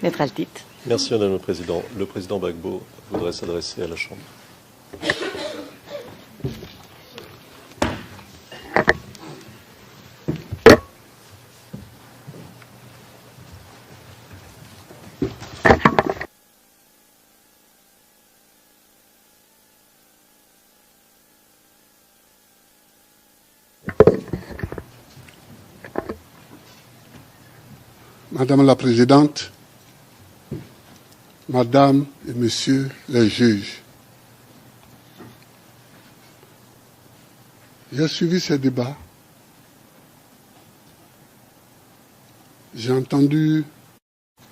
Maître Altit. Merci Madame le Président. Le Président Gbagbo voudrait s'adresser à la Chambre. Madame la Présidente, Madame et Messieurs les juges, j'ai suivi ces débats. J'ai entendu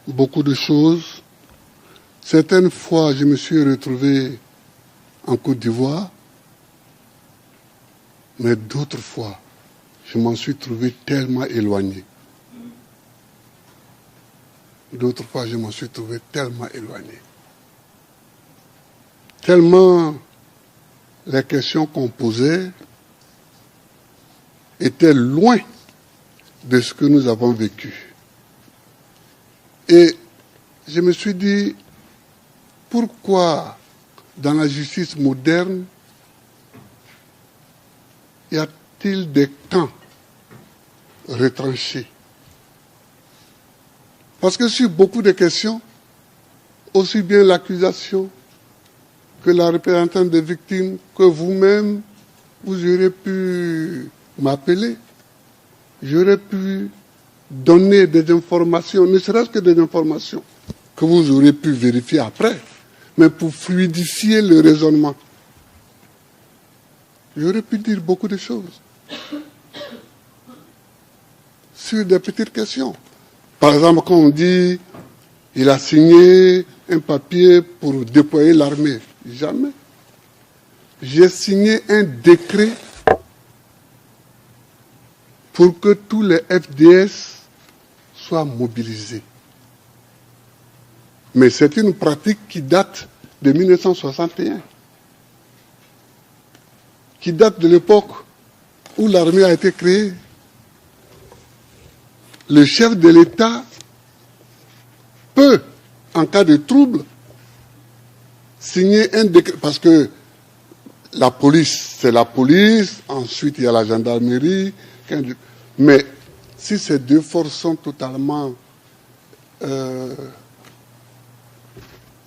beaucoup de choses. Certaines fois, je me suis retrouvé en Côte d'Ivoire, mais d'autres fois, je m'en suis trouvé tellement éloigné. D'autres fois, je m'en suis trouvé tellement éloigné. Tellement les questions qu'on posait étaient loin de ce que nous avons vécu. Et je me suis dit, pourquoi dans la justice moderne y a-t-il des camps retranchés? Parce que sur beaucoup de questions, aussi bien l'accusation que la représentante des victimes, que vous-même, vous aurez pu m'appeler, j'aurais pu donner des informations, ne serait-ce que des informations, que vous aurez pu vérifier après, mais pour fluidifier le raisonnement. J'aurais pu dire beaucoup de choses sur des petites questions. Par exemple, quand on dit il a signé un papier pour déployer l'armée, jamais. J'ai signé un décret pour que tous les FDS soient mobilisés. Mais c'est une pratique qui date de 1961, qui date de l'époque où l'armée a été créée. Le chef de l'État peut, en cas de trouble, signer un décret, parce que la police, c'est la police, ensuite il y a la gendarmerie, mais si ces deux forces sont totalement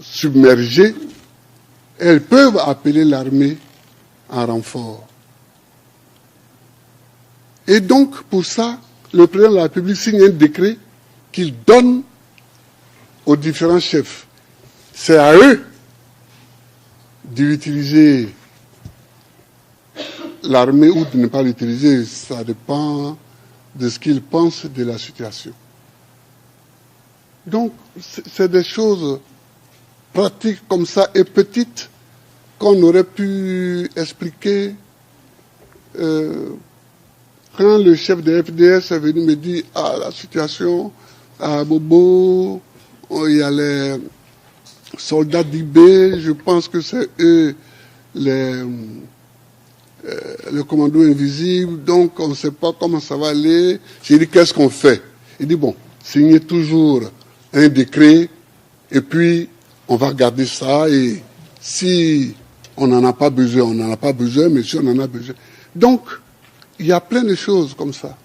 submergées, elles peuvent appeler l'armée en renfort. Et donc, pour ça, le président de la République signe un décret qu'il donne aux différents chefs. C'est à eux d'utiliser l'armée ou de ne pas l'utiliser. Ça dépend de ce qu'ils pensent de la situation. Donc, c'est des choses pratiques comme ça et petites qu'on aurait pu expliquer. Quand le chef de FDS est venu me dire « Ah, la situation à Bobo, il y a les soldats d'IB, je pense que c'est eux le commando invisible, donc on ne sait pas comment ça va aller. » J'ai dit « Qu'est-ce qu'on fait ?» Il dit « Bon, signez toujours un décret et puis on va garder ça et si on n'en a pas besoin, on n'en a pas besoin, mais si on en a besoin. » Donc, il y a plein de choses comme ça.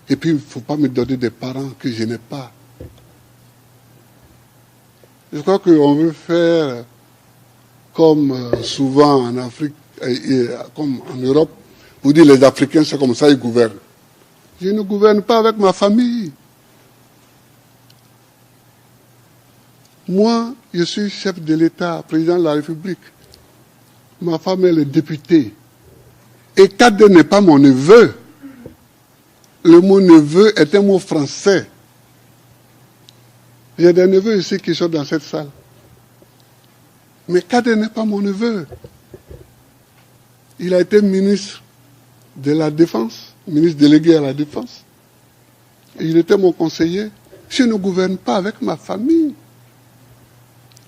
Et puis, il ne faut pas me donner des parents que je n'ai pas. Je crois qu'on veut faire comme souvent en Afrique, comme en Europe, vous dites les Africains, c'est comme ça, ils gouvernent. Je ne gouverne pas avec ma famille. Moi, je suis chef de l'État, président de la République. Ma femme, elle est députée. Et Kade n'est pas mon neveu. Le mot neveu est un mot français. J'ai des neveux ici qui sont dans cette salle. Mais Kade n'est pas mon neveu. Il a été ministre de la Défense, ministre délégué à la Défense. Et il était mon conseiller. Je ne gouverne pas avec ma famille.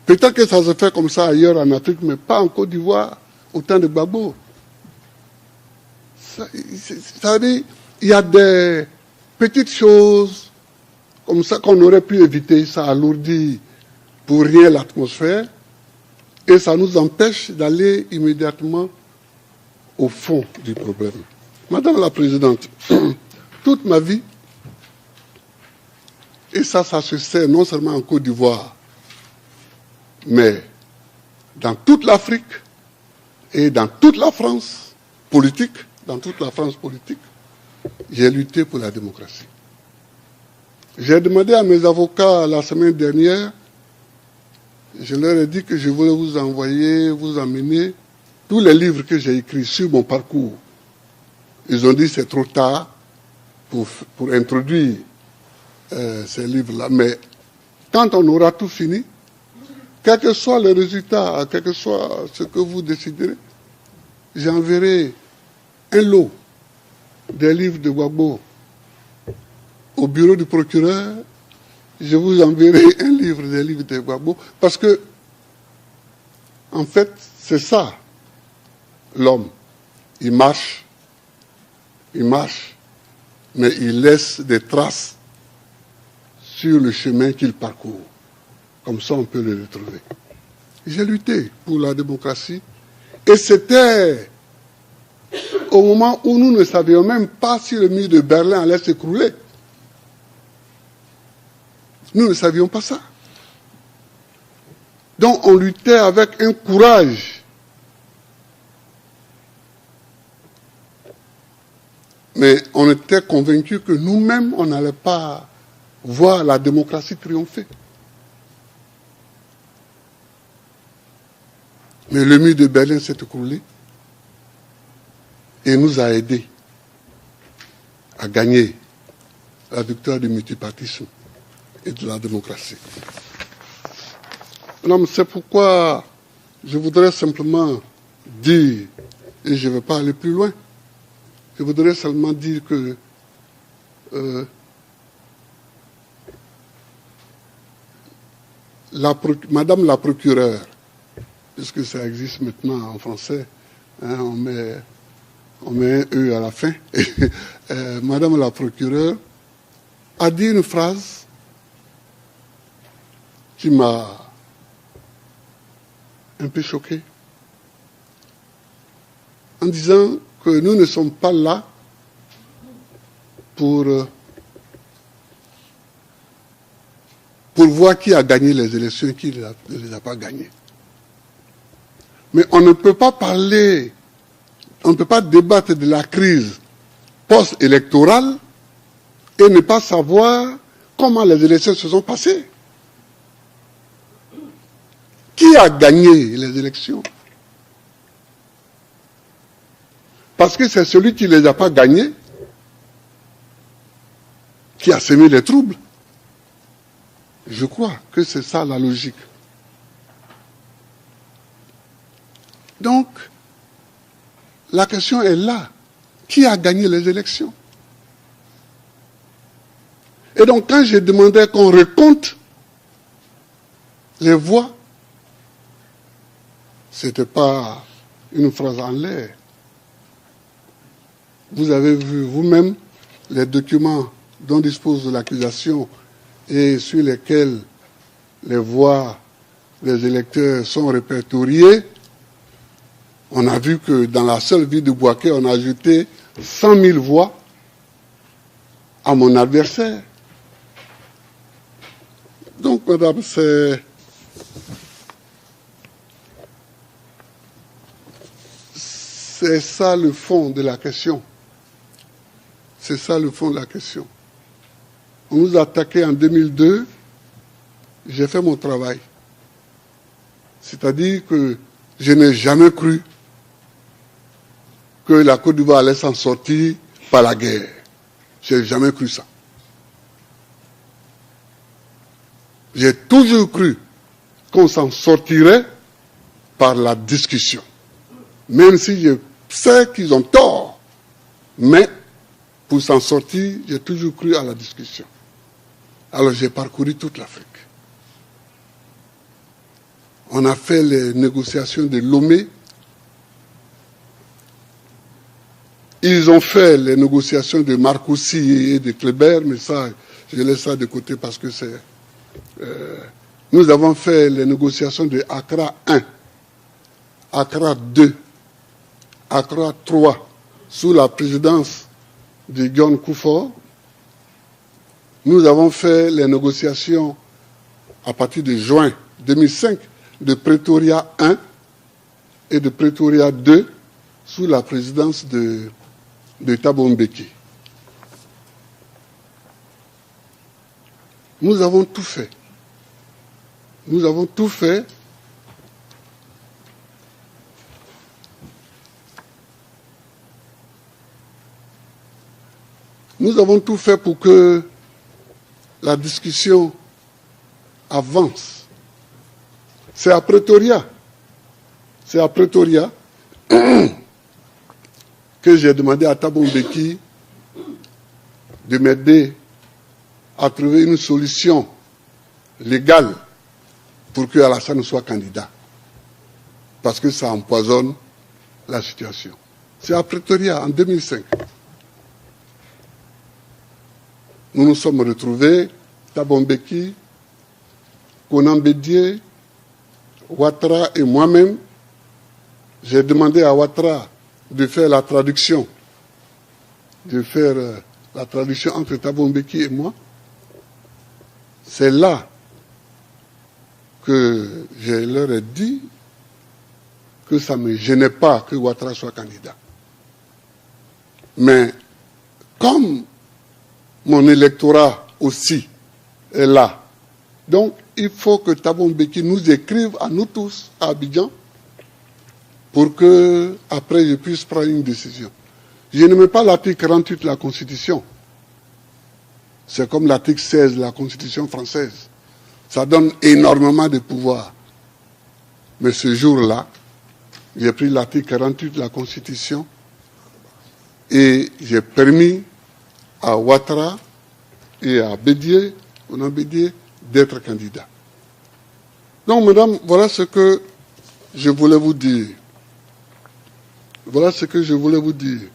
Peut-être que ça se fait comme ça ailleurs en Afrique, mais pas en Côte d'Ivoire, au temps de Gbagbo. Ça veut dire, il y a des petites choses comme ça qu'on aurait pu éviter, ça alourdit pour rien l'atmosphère et ça nous empêche d'aller immédiatement au fond du problème. Madame la Présidente, toute ma vie, et ça se sait non seulement en Côte d'Ivoire, mais dans toute l'Afrique et dans toute la France politique, j'ai lutté pour la démocratie. J'ai demandé à mes avocats la semaine dernière, je leur ai dit que je voulais vous emmener tous les livres que j'ai écrits sur mon parcours. Ils ont dit que c'est trop tard pour introduire ces livres-là. Mais quand on aura tout fini, quel que soit le résultat, quel que soit ce que vous déciderez, j'enverrai un lot des livres de Gbagbo au bureau du procureur. Je vous enverrai un livre des livres de Gbagbo, parce que, en fait, c'est ça, l'homme. Il marche, mais il laisse des traces sur le chemin qu'il parcourt. Comme ça, on peut le retrouver. J'ai lutté pour la démocratie, et c'était au moment où nous ne savions même pas si le mur de Berlin allait s'écrouler. Nous ne savions pas ça. Donc on luttait avec un courage. Mais on était convaincus que nous-mêmes, on n'allait pas voir la démocratie triompher. Mais le mur de Berlin s'est écroulé et nous a aidés à gagner la victoire du multipartisme et de la démocratie. Non, c'est pourquoi je voudrais simplement dire, et je ne vais pas aller plus loin, je voudrais seulement dire que Madame la procureure, puisque ça existe maintenant en français, hein, on met un E à la fin, Madame la procureure a dit une phrase qui m'a un peu choqué, en disant que nous ne sommes pas là pour voir qui a gagné les élections et qui ne les a pas gagnées. Mais on ne peut pas parler, on ne peut pas débattre de la crise post-électorale et ne pas savoir comment les élections se sont passées. Qui a gagné les élections? Parce que c'est celui qui ne les a pas gagnées qui a semé les troubles. Je crois que c'est ça la logique. Donc, la question est là. Qui a gagné les élections? Et donc, quand j'ai demandé qu'on recompte les voix, ce n'était pas une phrase en l'air. Vous avez vu vous-même les documents dont dispose l'accusation et sur lesquels les voix des électeurs sont répertoriées. On a vu que dans la seule ville de Bouaké, on a ajouté 100 000 voix à mon adversaire. Donc, madame, c'est ça le fond de la question. C'est ça le fond de la question. On nous a attaqué en 2002, j'ai fait mon travail. C'est-à-dire que je n'ai jamais cru que la Côte d'Ivoire allait s'en sortir par la guerre. Je n'ai jamais cru ça. J'ai toujours cru qu'on s'en sortirait par la discussion. Même si je sais qu'ils ont tort. Mais pour s'en sortir, j'ai toujours cru à la discussion. Alors j'ai parcouru toute l'Afrique. On a fait les négociations de Lomé. Ils ont fait les négociations de Marcoussis et de Kléber, mais ça, je laisse ça de côté parce que c'est... nous avons fait les négociations de Accra 1, Accra 2, Accra 3, sous la présidence de Guillaume Kufuor. Nous avons fait les négociations à partir de juin 2005 de Pretoria 1 et de Pretoria 2 sous la présidence de Thabo Mbeki. Nous avons tout fait. Nous avons tout fait. Nous avons tout fait pour que la discussion avance. C'est à Pretoria. C'est à Pretoria que j'ai demandé à Thabo Mbeki de m'aider à trouver une solution légale pour que Alassane soit candidat. Parce que ça empoisonne la situation. C'est à Pretoria, en 2005. Nous nous sommes retrouvés, Thabo Mbeki, Konan Bédié, Ouattara et moi-même. J'ai demandé à Ouattara de faire la traduction, entre Thabo Mbeki et moi. C'est là que je leur ai dit que ça ne me gênait pas que Ouattara soit candidat. Mais comme mon électorat aussi est là, donc il faut que Thabo Mbeki nous écrive à nous tous, à Abidjan, pour que après je puisse prendre une décision. Je n'aime pas l'article 48 de la Constitution. C'est comme l'article 16 de la Constitution française. Ça donne énormément de pouvoir. Mais ce jour-là, j'ai pris l'article 48 de la Constitution et j'ai permis à Ouattara et à Bédié, d'être candidats. Donc, mesdames, voilà ce que je voulais vous dire. Voilà ce que je voulais vous dire.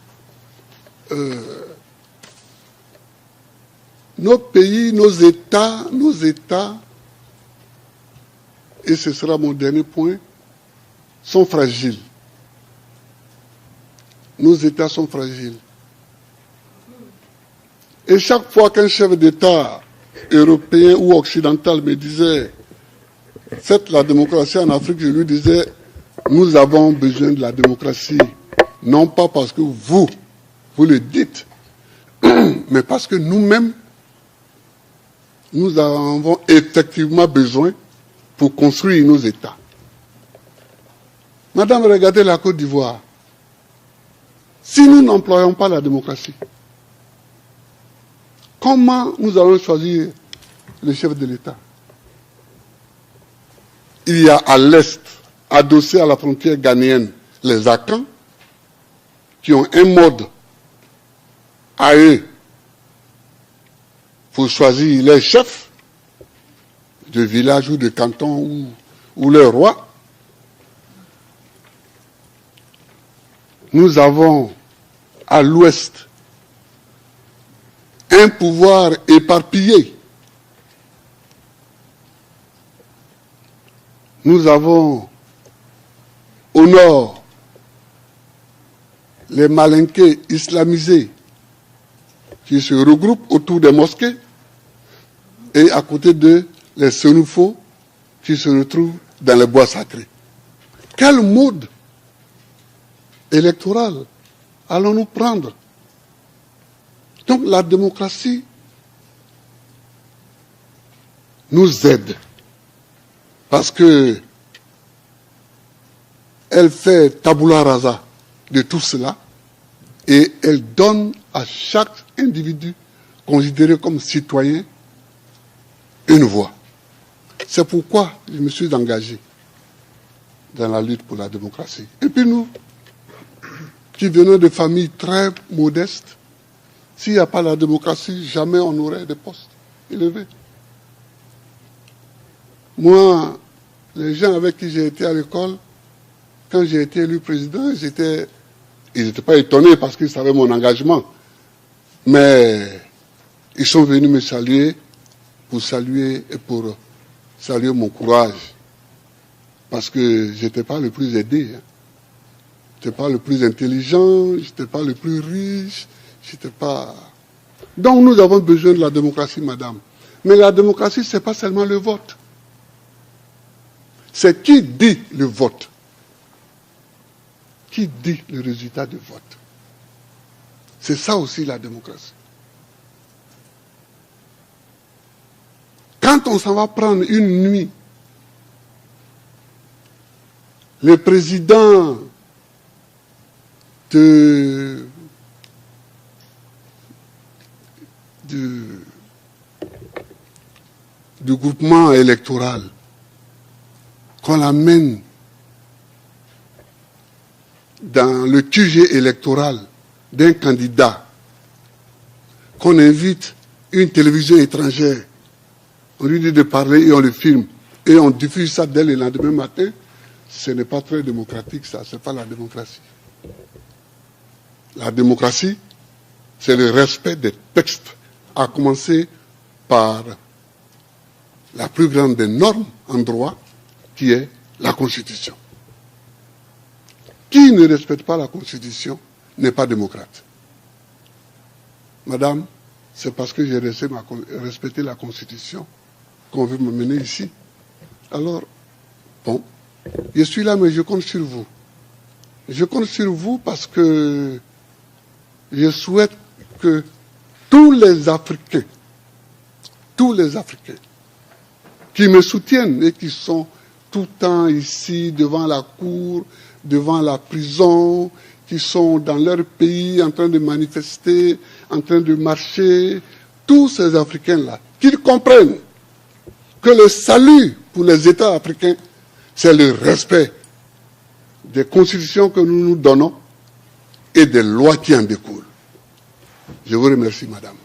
Nos pays, nos États, et ce sera mon dernier point, sont fragiles. Nos États sont fragiles. Et chaque fois qu'un chef d'État européen ou occidental me disait « Faites la démocratie en Afrique », je lui disais « Nous avons besoin de la démocratie, non pas parce que vous le dites, mais parce que nous-mêmes, nous en avons effectivement besoin pour construire nos États. » Madame, regardez la Côte d'Ivoire. Si nous n'employons pas la démocratie, comment nous allons choisir le chef de l'État? Il y a à l'est, adossé à la frontière ghanéenne, les Akans, qui ont un mode à eux pour choisir les chefs de village ou de canton ou leur roi. Nous avons à l'ouest un pouvoir éparpillé. Nous avons au nord les Malinqués islamisés qui se regroupent autour des mosquées et à côté d'eux les Sénoufos qui se retrouvent dans les bois sacrés. Quel mode électoral allons-nous prendre? Donc la démocratie nous aide parce que elle fait tabula rasa de tout cela et elle donne à chaque individu considéré comme citoyen une voix. C'est pourquoi je me suis engagé dans la lutte pour la démocratie. Et puis nous, qui venons de familles très modestes, s'il n'y a pas la démocratie, jamais on n'aurait de postes élevés. Moi, les gens avec qui j'ai été à l'école, quand j'ai été élu président, j'étais Ils n'étaient pas étonnés parce qu'ils savaient mon engagement. Mais ils sont venus me saluer pour saluer mon courage. Parce que je n'étais pas le plus aidé. Hein. Je n'étais pas le plus intelligent, je n'étais pas le plus riche, je n'étais pas... Donc nous avons besoin de la démocratie, madame. Mais la démocratie, ce n'est pas seulement le vote. C'est qui dit le vote. Qui dit le résultat du vote. C'est ça aussi la démocratie. Quand on s'en va prendre une nuit, le président du groupement électoral, qu'on l'amène dans le QG électoral d'un candidat, qu'on invite une télévision étrangère, on lui dit de parler et on le filme, et on diffuse ça dès le lendemain matin, ce n'est pas très démocratique ça, ce n'est pas la démocratie. La démocratie, c'est le respect des textes, à commencer par la plus grande des normes en droit, qui est la Constitution. Qui ne respecte pas la Constitution n'est pas démocrate. Madame, c'est parce que j'ai respecté la Constitution qu'on veut me mener ici. Alors, bon, je suis là, mais je compte sur vous. Je compte sur vous parce que je souhaite que tous les Africains qui me soutiennent et qui sont tout le temps ici, devant la cour, devant la prison, qui sont dans leur pays en train de manifester, en train de marcher, tous ces Africains-là, qu'ils comprennent que le salut pour les États africains, c'est le respect des constitutions que nous nous donnons et des lois qui en découlent. Je vous remercie, madame.